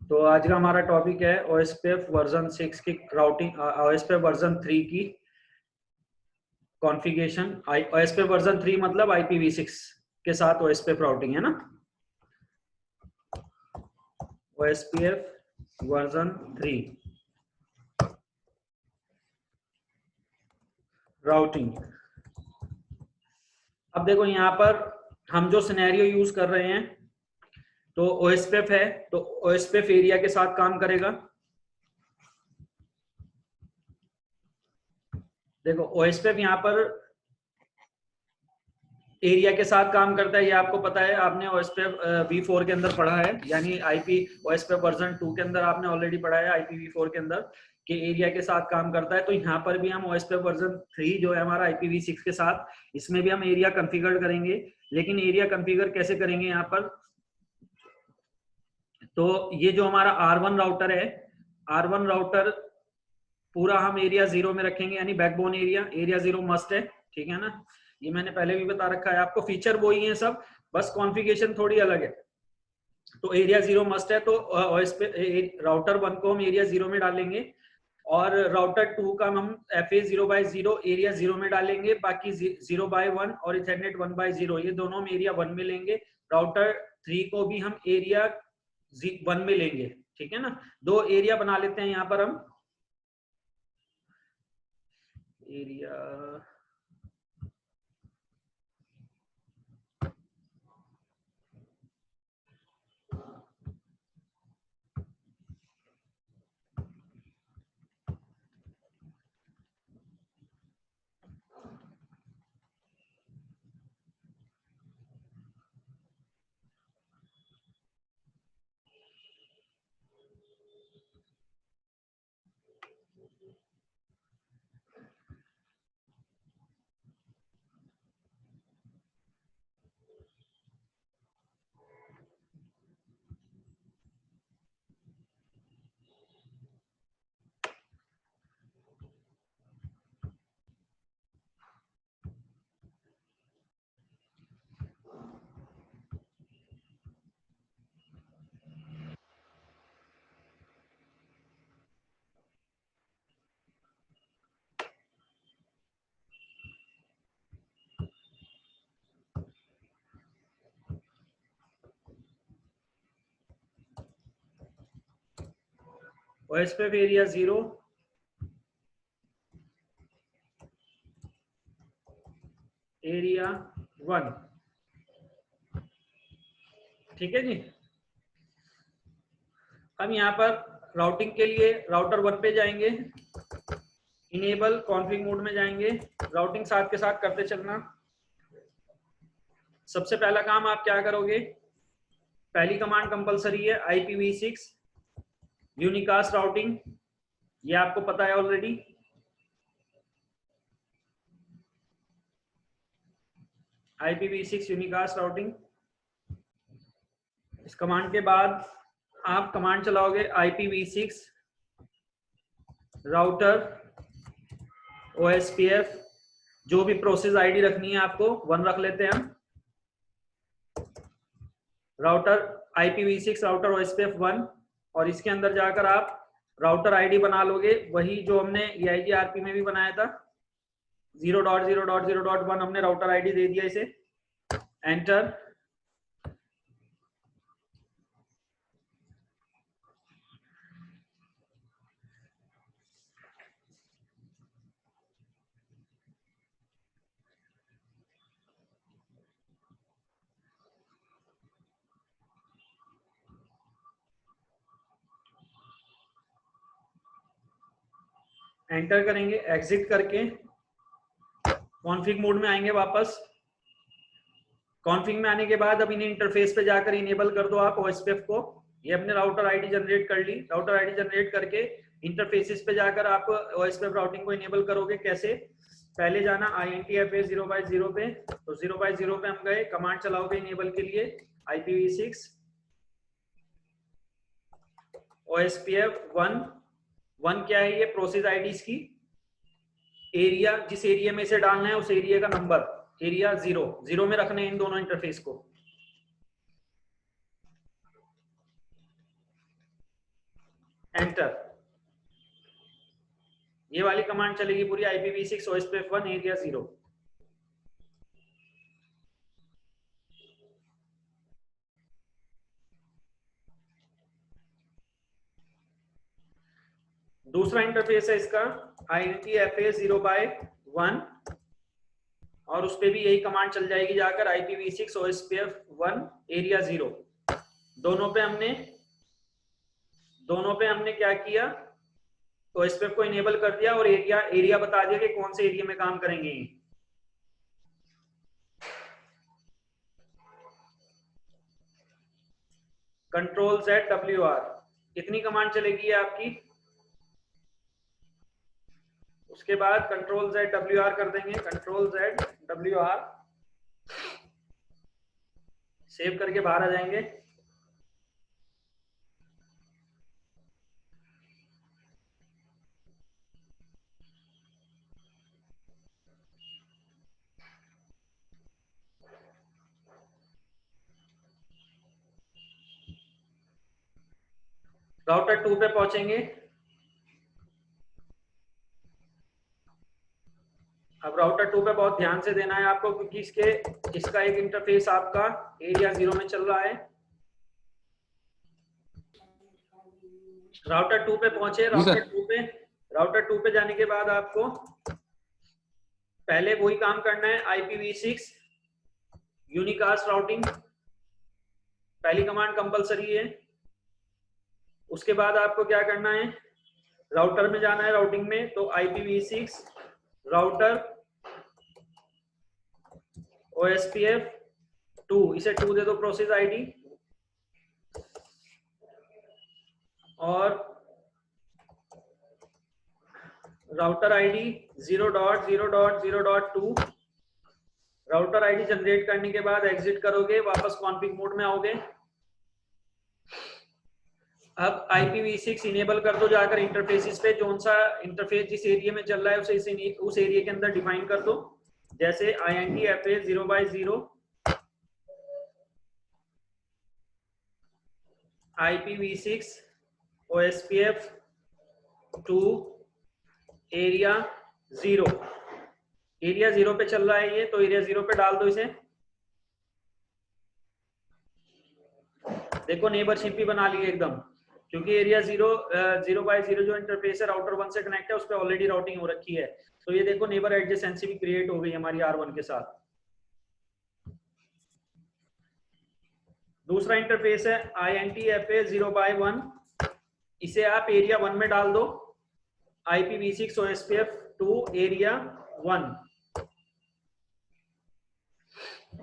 तो आज का हमारा टॉपिक है ओएसपीएफ वर्जन 6 की राउटिंग, ओएसपीएफ वर्जन 3 की कॉन्फ़िगरेशन। ओएसपीएफ वर्जन 3 मतलब IPv6 के साथ ओएसपीएफ राउटिंग है ना। OSPF version 3 routing. अब देखो यहाँ पर हम जो सिनेरियो यूज कर रहे हैं, तो ओएसपीएफ है तो ओएसपीएफ एरिया के साथ काम करेगा। देखो ओएसपीएफ यहाँ पर एरिया के साथ काम करता है, ये आपको पता है, आपने ओएसपीएफ V4 के अंदर पढ़ा है, यानी आईपी ओएसपीएफ वर्जन 2 के अंदर आपने ऑलरेडी पढ़ा है IPv4 के अंदर कि एरिया के साथ काम करता है। तो यहाँ पर भी हम ओएसपीएफ वर्जन 3 जो है हमारा IPv6 के साथ, इसमें भी हम एरिया कॉन्फ़िगर करेंगे। लेकिन एरिया कॉन्फ़िगर कैसे करेंगे यहाँ पर, तो ये जो हमारा R1 राउटर है, R1 राउटर पूरा हम एरिया 0 में रखेंगे, यानी बैकबोन एरिया 0 मस्ट है, ठीक है ना। ये मैंने पहले भी बता रखा है आपको, फीचर वही है सब, बस कॉन्फ़िगरेशन थोड़ी अलग है। तो एरिया 0 मस्ट है, तो राउटर 1 को हम एरिया 0 में डालेंगे और राउटर 2 का हम FA 0/0 एरिया 0 में डालेंगे। बाकी 0/1 और इथरनेट 1/0 ये दोनों हम एरिया 1 में लेंगे। राउटर 3 को भी हम एरिया 1 में लेंगे, ठीक है ना। दो एरिया बना लेते हैं यहाँ पर हम, एरिया ओएसपीएफ एरिया 0 एरिया 1, ठीक है जी। हम यहाँ पर राउटिंग के लिए राउटर 1 पे जाएंगे, इनेबल कॉन्फ़िग मोड में जाएंगे, राउटिंग साथ के साथ करते चलना। सबसे पहला काम आप क्या करोगे, पहली कमांड कंपलसरी है IPv6 यूनिकास्ट राउटिंग, ये आपको पता है ऑलरेडी। IPv6 यूनिकास्ट राउटिंग, इस कमांड के बाद आप कमांड चलाओगे IPv6 राउटर OSPF, जो भी प्रोसेस आईडी रखनी है आपको 1 रख लेते हैं हम। राउटर IPv6 राउटर OSPF 1, और इसके अंदर जाकर आप राउटर आईडी बना लोगे, वही जो हमने EIGRP में भी बनाया था, 0.0.0.1 हमने राउटर आईडी दे दिया इसे। एंटर। एंटर करेंगे, एग्जिट करके कॉन्फ़िग मोड में आएंगे वापस। कॉन्फ़िग में आने के बाद अब इन्हें इंटरफेस पे जाकर इनेबल कर दो आप OSPF को। ये अपने राउटर आईडी जनरेट कर ली, राउटर आईडी जनरेट करके इंटरफेसेस पे जाकर आप OSPF राउटिंग को इनेबल करोगे। कैसे, पहले जाना INTFA 0/0 पे, तो 0/0 पे हम गए, कमांड चलाओगे इनेबल के लिए IPv6 OSPF 1 क्या है, ये प्रोसेस आईडी की एरिया, जिस एरिया में से डालना है उस एरिया का नंबर, एरिया 0 में रखने इन दोनों इंटरफेस को। एंटर। ये वाली कमांड चलेगी पूरी IPv6 OSPF1 एरिया 0। दूसरा इंटरफेस है इसका INTFA 0/1 और उस पे भी यही कमांड चल जाएगी जाकर IPv6 OSPF1 एरिया 0। दोनों पे हमने क्या किया, OSPF को इनेबल कर दिया और एरिया बता दिया कि कौन से एरिया में काम करेंगे। Ctrl+Z+WR इतनी कमांड चलेगी आपकी। उसके बाद Ctrl+Z+WR कर देंगे, Ctrl+Z+WR सेव करके बाहर आ जाएंगे। राउटर 2 पे पहुंचेंगे। अब राउटर 2 पे बहुत ध्यान से देना है आपको, क्योंकि इसका एक इंटरफेस आपका एरिया 0 में चल रहा है। राउटर 2 पे पहुंचे। राउटर 2 पे जाने के बाद आपको पहले वही काम करना है, IPv6 यूनिकास्ट राउटिंग पहली कमांड कंपलसरी है। उसके बाद आपको क्या करना है, राउटर में जाना है, राउटिंग में तो IPv6 राउटर OSPF2 इसे 2 दे दो प्रोसेस आईडी, और router ID 0.0.0.2। Router ID generate करने के बाद एग्जिट करोगे, वापस कॉन्फिग मोड में आओगे। अब IPv6 इनेबल कर दो जाकर इंटरफेसिस पे, कौन सा इंटरफेस जिस एरिया में चल रहा है उसे उस एरिया के अंदर डिफाइन कर दो। जैसे INTFA 0/0 IPv6 OSPF2 area 0। Area 0 पे चल रहा है ये, तो एरिया 0 पे डाल दो इसे। देखो नेबरशिप भी बना ली एकदम, क्योंकि एरिया 0/0 जो इंटरफेस है राउटर 1 से कनेक्ट है उस पर ऑलरेडी राउटिंग हो रखी है। तो ये देखो नेबर एडजेसेंसी भी क्रिएट हो गई हमारी R1 के साथ। दूसरा इंटरफेस है INTFA 0/1, इसे आप एरिया 1 में डाल दो, IPv6 OSPF2 एरिया 1।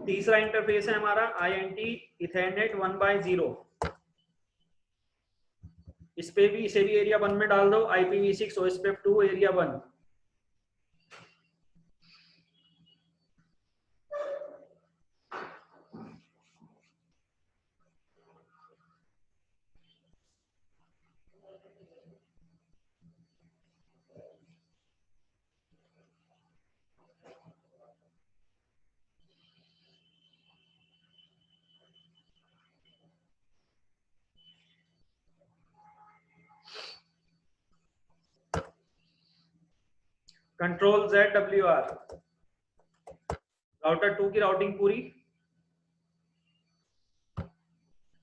तीसरा इंटरफेस है हमारा INT Ethernet 1/0, इसे भी एरिया 1 में डाल दो, IPv6 OSPF2 area 1। Ctrl+Z+WR router 2 की राउटिंग पूरी।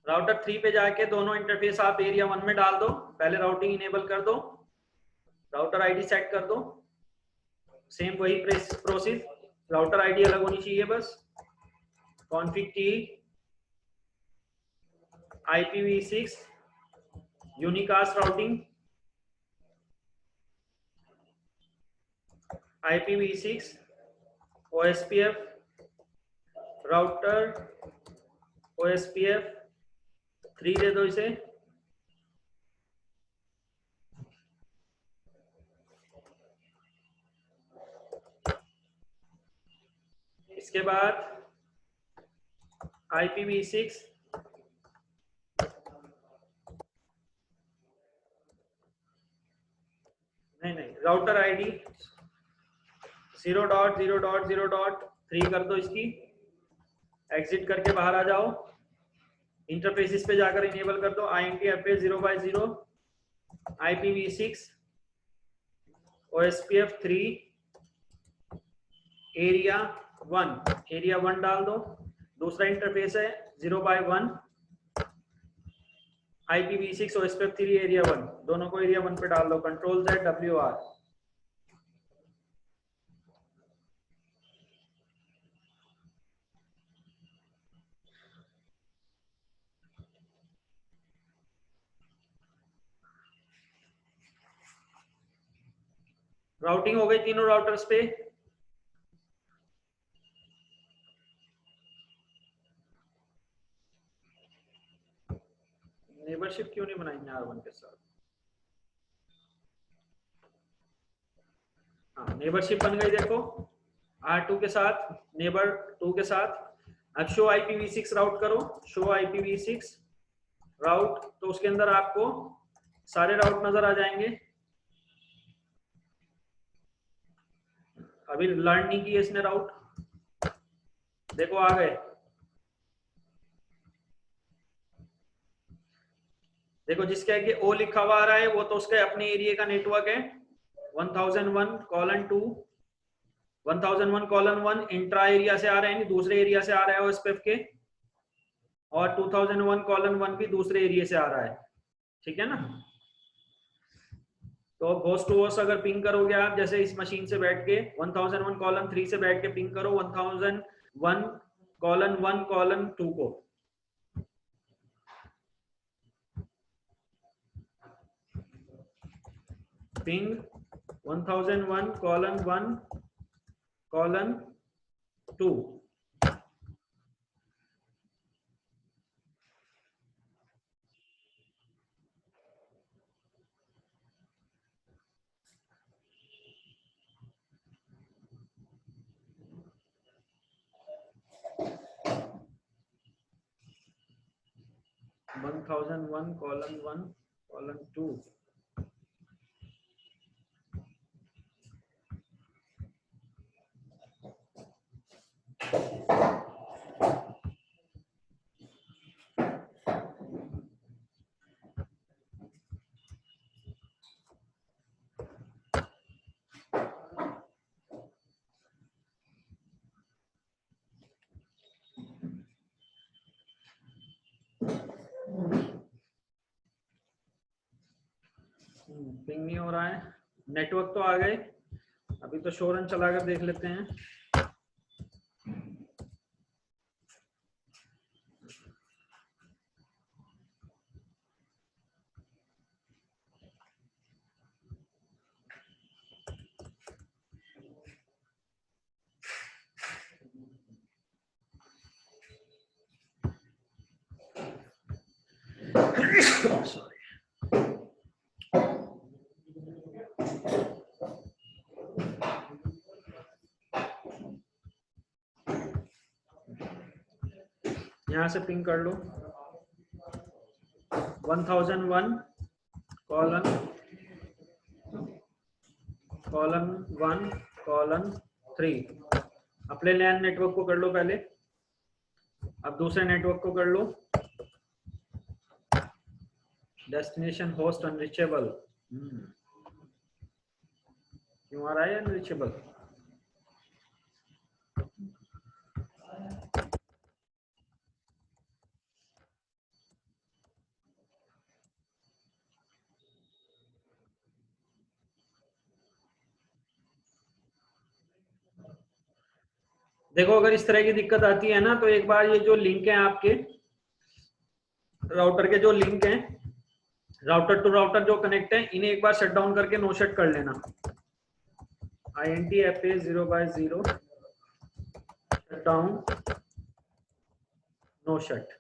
राउटर 3 पे जाके दोनों इंटरफेस आप एरिया 1 में डाल दो, पहले राउटिंग इनेबल कर दो, राउटर आईडी सेट कर दो, सेम वही प्रोसेस, राउटर आईडी अलग होनी चाहिए बस। कॉन्फिग की IPv6 unicast routing IPv6 OSPF router OSPF3 दे दो इसे। इसके बाद IPv6 राउटर आईडी 0.0.0.3 कर दो इसकी। एग्जिट करके बाहर आ जाओ, इंटरफेसिस पे जाकर इनेबल कर दो INTFA 0/0 IPv6 OSPF 3 एरिया 1 डाल दो। दूसरा इंटरफेस है 0x1 IPv6 OSPF 3 एरिया 1, दोनों को एरिया 1 पे डाल दो। Control Z WR। राउटिंग हो गई तीनों राउटर्स पे। नेबरशिप क्यों नहीं बनाएंगे R1 के साथ? हाँ, नेबरशिप बन गई देखो R2 के साथ, नेबर 2 के साथ। अब शो IPv6 राउट करो, शो IPv6 राउट, तो उसके अंदर आपको सारे राउट नजर आ जाएंगे। अभी लर्न नहीं किए इसने राउट, देखो आ गए। देखो जिसके आगे ओ लिखा हुआ आ रहा है वो तो उसके अपने एरिया का नेटवर्क है। 1001:2 1001:1 इंट्रा एरिया से आ रहे हैं, दूसरे एरिया से आ रहा है OSPF के, और 2001:1 भी दूसरे एरिया से आ रहा है। ठीक है ना? तो होस्ट टू होस्ट अगर पिंग करोगे आप, जैसे इस मशीन से बैठ के 1001:3 से बैठ के पिंग करो 1001:1:2 को। पिंग 1001:1:2। वन 1001:1:2। पिंग नहीं हो रहा है, नेटवर्क तो आ गए। अभी तो शो रन चलाकर देख लेते हैं। सॉरी। यहां से पिंग कर लो 1001:1:3। अपने लैन नेटवर्क को कर लो पहले, अब दूसरे नेटवर्क को कर लो। डेस्टिनेशन होस्ट अनरीचेबल, क्यों आ रहा है अनरीचेबल? देखो अगर इस तरह की दिक्कत आती है ना, तो एक बार ये जो लिंक है आपके राउटर के, जो लिंक हैं राउटर टू राउटर जो कनेक्ट है, इन्हें एक बार शट डाउन करके नो शट कर लेना। INTFA 0/0 shut down no shut.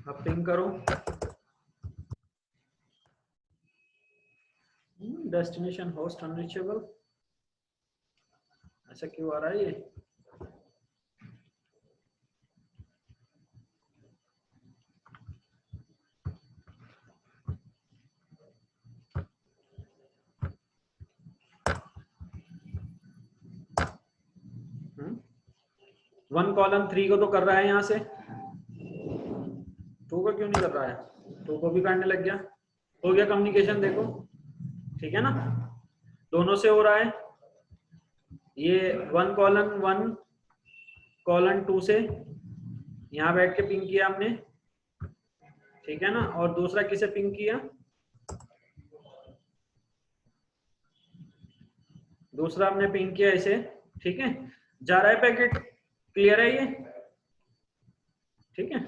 अब पिंग करो, डेस्टिनेशन होस्ट अनरीचेबल, ऐसा क्यों आ रहा है ये? वन कॉलम 3 को तो कर रहा है, यहाँ से 2 को क्यों नहीं कर रहा है? 2 को भी करने लग गया। हो गया कम्युनिकेशन, देखो ठीक है ना, दोनों से हो रहा है। ये 1 कॉलन 2 से यहाँ बैठ के पिंग किया हमने, ठीक है ना, और दूसरा किसे पिंग किया? दूसरा हमने पिंग किया इसे, ठीक है, जा रहा है पैकेट, क्लियर है ये, ठीक है।